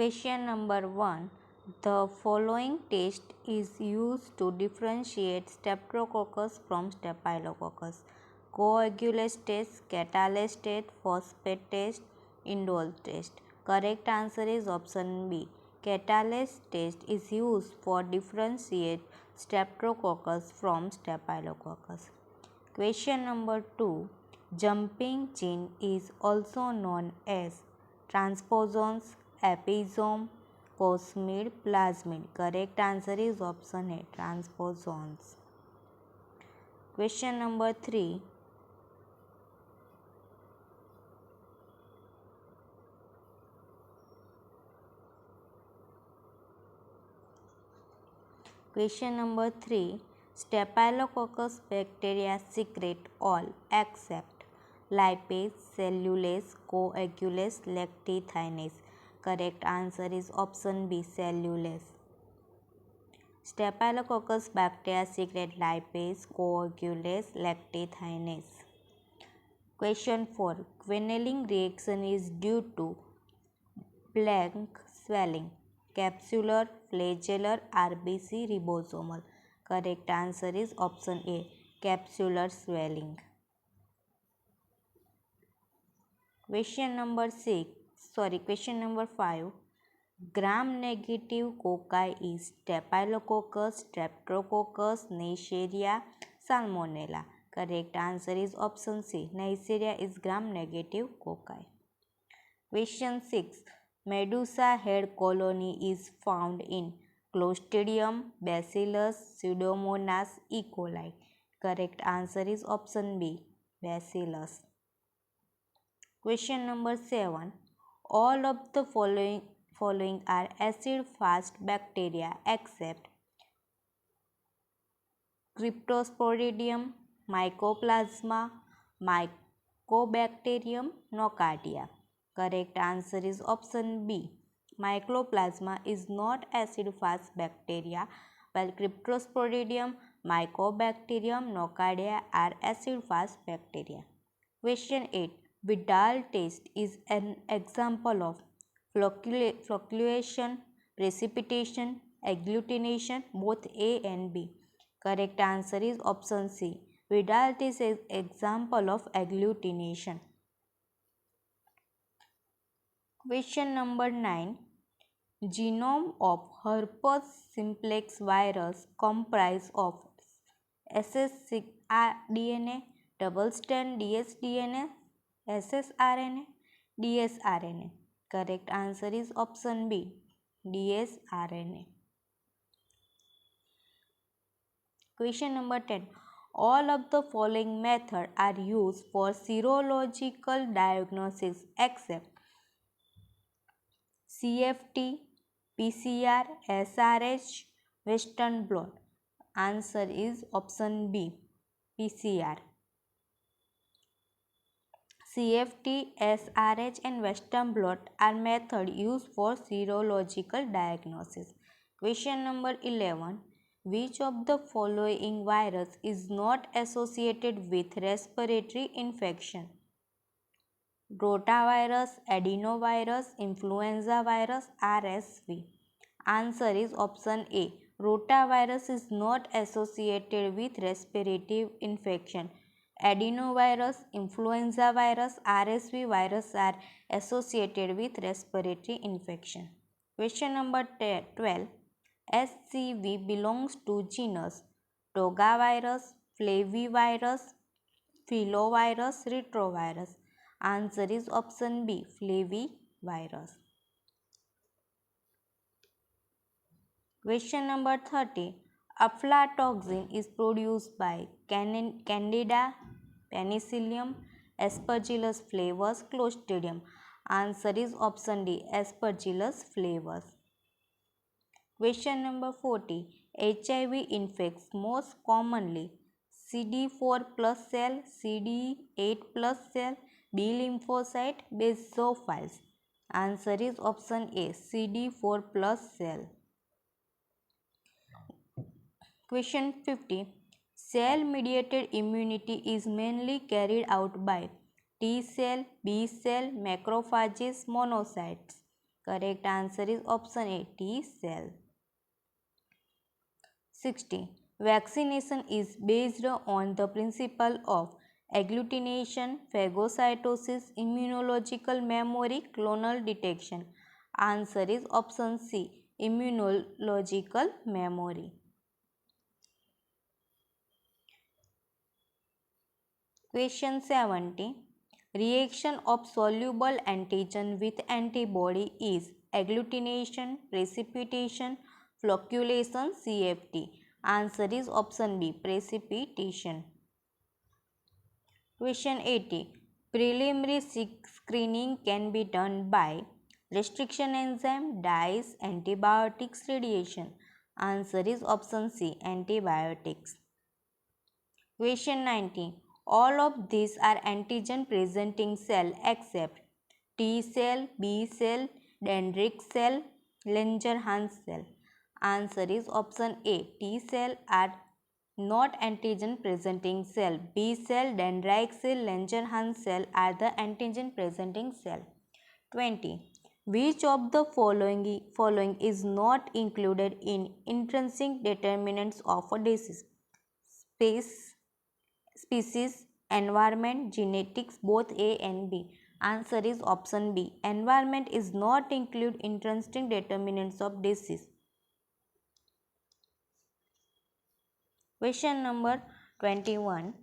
Question number 1. The following test is used to differentiate Streptococcus from Staphylococcus. Coagulase test, catalase test, phosphate test, indole test. Correct answer is option B. Catalase test is used for differentiate Streptococcus from Staphylococcus. Question number 2. Jumping gene is also known as transposons, episome, cosmid, plasmid. Correct answer is option A, transposons. Question number 3. Question number 3. Staphylococcus bacteria secrete all except lipase, cellulase, coagulase, lactithinase. Correct answer is option B, cellulase. Staphylococcus bacteria secrete lipase, coagulase, lactithinase. Question 4. Quenelling reaction is due to blank swelling, capsular, flagellar, RBC, ribosomal. Correct answer is option A, capsular swelling. Question number 5. Gram-negative cocci is Staphylococcus, Streptococcus, Neisseria, Salmonella. Correct answer is option C. Neisseria is gram-negative cocci. Question 6. Medusa head colony is found in Clostridium, Bacillus, Pseudomonas, E. coli. Correct answer is option B, Bacillus. Question number 7. All of the following are acid-fast bacteria except Cryptosporidium, Mycoplasma, Mycobacterium, Nocardia. Correct answer is option B. Mycoplasma is not acid-fast bacteria, while Cryptosporidium, Mycobacterium, Nocardia are acid-fast bacteria. Question 8. Vidal test is an example of flocculation, precipitation, agglutination, both A and B. Correct answer is option C. Vidal test is an example of agglutination. Question number 9. Genome of herpes simplex virus comprise of ssRDNA, double-strand dsDNA, ssRNA, dsRNA. Correct answer is option B, dsRNA. Question number 10. All of the following methods are used for serological diagnosis except CFT, PCR, SRH, Western blot. Answer is option B, PCR. CFT, SRH and Western blot are methods used for serological diagnosis. Question number 11. Which of the following virus is not associated with respiratory infection? Rotavirus, adenovirus, influenza virus, RSV. Answer is option A. Rotavirus is not associated with respiratory infection. Adenovirus, influenza virus, RSV virus are associated with respiratory infection. Question number 12. SCV belongs to genus Togavirus, Flavivirus, Filovirus, Retrovirus. Answer is option B, Flavivirus. Question number 30. Aflatoxin is produced by Candida, Penicillium, Aspergillus flavus, Clostridium. Answer is option D, Aspergillus flavus. Question number 40. HIV infects most commonly CD4 plus cell, CD8 plus cell, B lymphocyte, basophils. Answer is option A, CD4 plus cell. Question 50. Cell-mediated immunity is mainly carried out by T cell, B cell, macrophages, monocytes. Correct answer is option A, T cell. 60. Vaccination is based on the principle of agglutination, phagocytosis, immunological memory, clonal detection. Answer is option C, immunological memory. Question 70. Reaction of soluble antigen with antibody is agglutination, precipitation, flocculation, CFT. Answer is option B, precipitation. Question 80. Preliminary screening can be done by restriction enzyme, dyes, antibiotics, radiation. Answer is option C, antibiotics. Question 90. All of these are antigen presenting cell except T cell, B cell, dendritic cell, Langerhans cell. Answer is option A. T cell are not antigen presenting cell. B cell, dendritic cell, Langerhans cell are the antigen presenting cell. 20. Which of the following is not included in intrinsic determinants of a disease? Species, environment, genetics, both A and B. Answer is option B. Environment is not include intrinsic determinants of disease. Question number 21.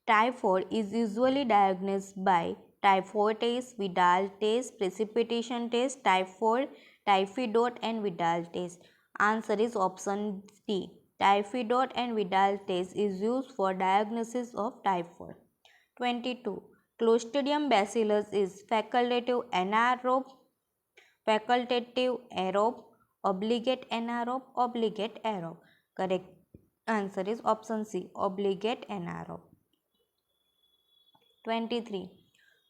Typhoid is usually diagnosed by typhoid test, Vidal test, precipitation test, typhidot and Vidal test. Answer is option D. Typhidot and Vidal test is used for diagnosis of typhoid. 22. Clostridium bacillus is facultative anaerobe, obligate anaerobe, obligate aerobe. Correct answer is option C, obligate anaerobe. 23.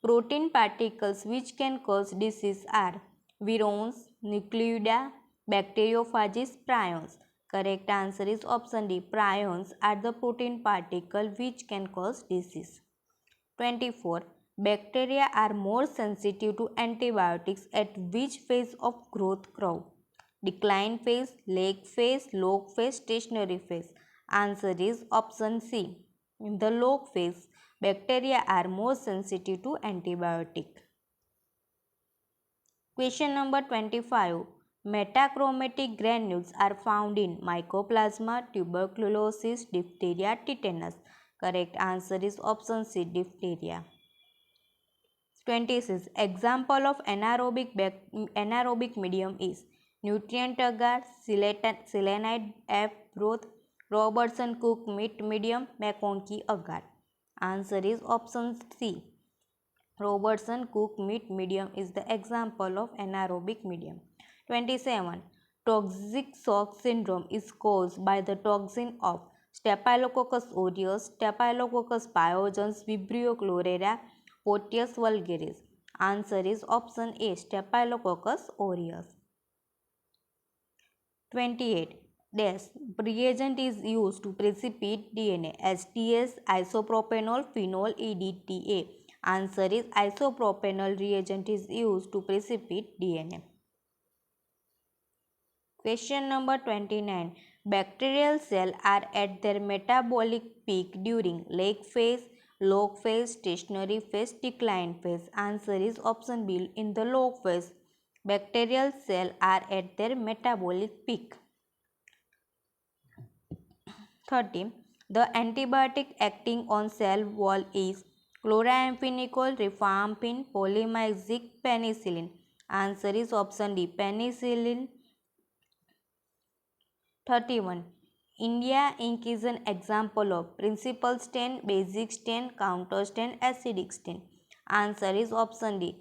Protein particles which can cause disease are virions, nucleoida, bacteriophages, prions. Correct answer is option D. Prions are the protein particle which can cause disease. 24. Bacteria are more sensitive to antibiotics at which phase of growth curve? Decline phase, lag phase, log phase, stationary phase. Answer is option C. In the log phase, bacteria are more sensitive to antibiotic. Question number 25. Metachromatic granules are found in Mycoplasma, tuberculosis, diphtheria, tetanus. Correct answer is option C, diphtheria. 26. Example of anaerobic medium is nutrient agar, selenite F broth, Robertson Cook meat medium, McConkie agar. Answer is option C. Robertson Cook meat medium is the example of anaerobic medium. 27. Toxic shock syndrome is caused by the toxin of Staphylococcus aureus, Staphylococcus pyogenes, Vibrio chlorella, Proteus vulgaris. Answer is option A, Staphylococcus aureus. 28. Reagent is used to precipitate DNA. STS, isopropanol, phenol, EDTA. Answer is isopropanol reagent is used to precipitate DNA. Question number 29. Bacterial cells are at their metabolic peak during lag phase, log phase, stationary phase, decline phase. Answer is option B. In the log phase, bacterial cells are at their metabolic peak. 30. The antibiotic acting on cell wall is chloramphenicol, rifampin, polymyxin, penicillin. Answer is option D, penicillin. 31. India ink is an example of principal stain, basic stain, counter stain, acidic stain. Answer is option D,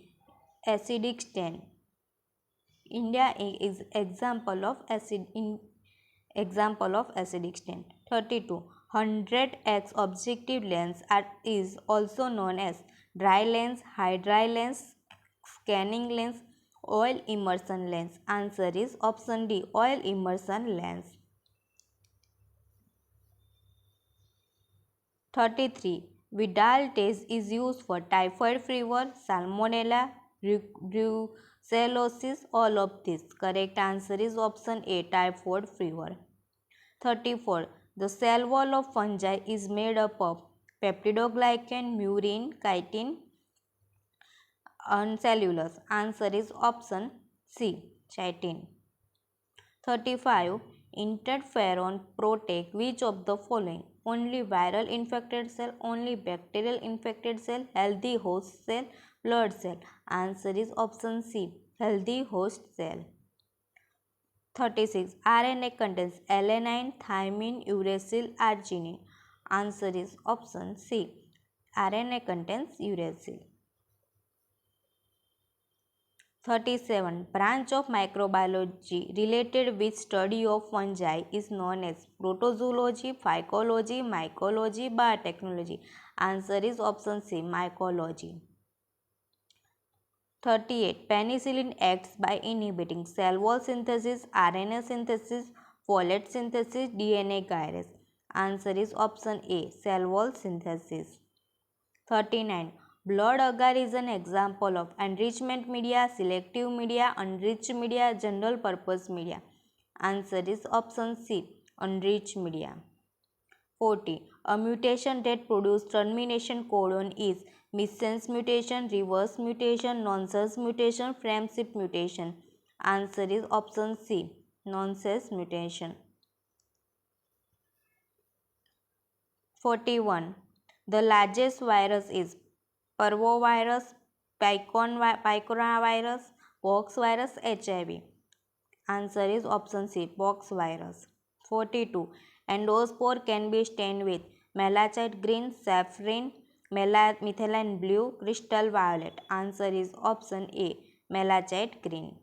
acidic stain. India ink is example of acidic stain. 32. 100x objective lens is also known as dry lens, high dry lens, scanning lens, oil immersion lens. Answer is option D, oil immersion lens. 33. Vidal test is used for typhoid fever, salmonella, Cellosis, all of this. Correct answer is option A, typhoid fever. 34. The cell wall of fungi is made up of peptidoglycan, murin, chitin, and cellulose. Answer is option C, chitin. 35. Interferon protect which of the following? Only viral infected cell, only bacterial infected cell, healthy host cell, blood cell. Answer is option C, healthy host cell. 36. RNA contains alanine, thymine, uracil, arginine. Answer is option C, RNA contains uracil. 37. Branch of microbiology related with study of fungi is known as protozoology, phycology, mycology, biotechnology. Answer is option C, mycology. 38. Penicillin acts by inhibiting cell wall synthesis, RNA synthesis, folate synthesis, DNA gyrase. Answer is option A, cell wall synthesis. 39. Blood agar is an example of enrichment media, selective media, unenriched media, general purpose media. Answer is option C, unenriched media. 40. A mutation that produces termination codon is missense mutation, reverse mutation, nonsense mutation, frameshift mutation. Answer is option C, nonsense mutation. 41. The largest virus is parvovirus, picornavirus, pox virus, HIV. Answer is option C, pox virus. 42. Endospore can be stained with malachite green, saffron, methylene blue, crystal violet. Answer is option A, malachite green.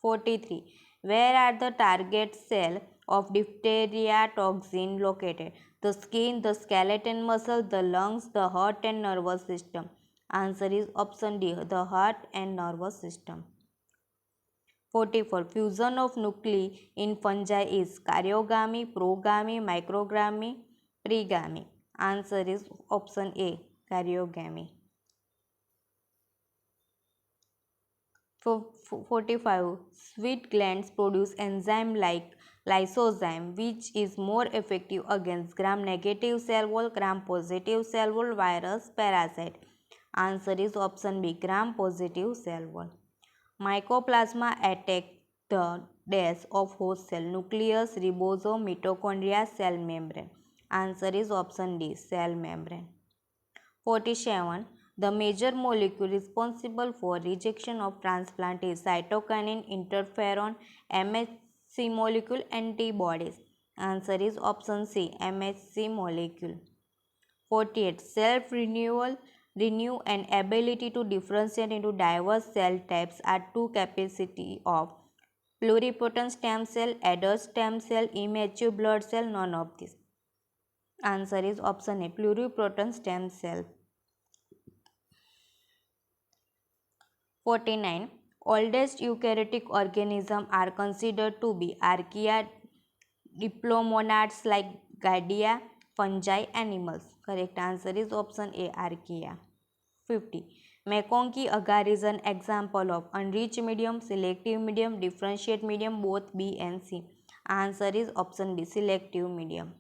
43. Where are the target cell of diphtheria toxin located? The skin, the skeleton muscle, the lungs, the heart and nervous system. Answer is option D, the heart and nervous system. 44. Fusion of nuclei in fungi is karyogamy, progamy, microgamy, pregamy. Answer is option A, karyogamy. 45. Sweet glands produce enzyme like lysozyme which is more effective against gram-negative cell wall, gram-positive cell wall, virus, parasite. Answer is option B, gram-positive cell wall. Mycoplasma attack the dash of host cell, nucleus, ribosome, mitochondria, cell membrane. Answer is option D, cell membrane. 47. The major molecule responsible for rejection of transplant is cytokinin, interferon, MHC molecule, antibodies. Answer is option C, MHC molecule. 48. Self-renewal, renew and ability to differentiate into diverse cell types are two capacity of pluripotent stem cell, adult stem cell, immature blood cell, none of this. Answer is option A, pluripotent stem cell. 49. Oldest eukaryotic organisms are considered to be archaea, diplomonads like Giardia, fungi, animals. Correct answer is option A, archaea. 50. McConkey agar is an example of unenriched medium, selective medium, differentiate medium, both B and C. Answer is option B, selective medium.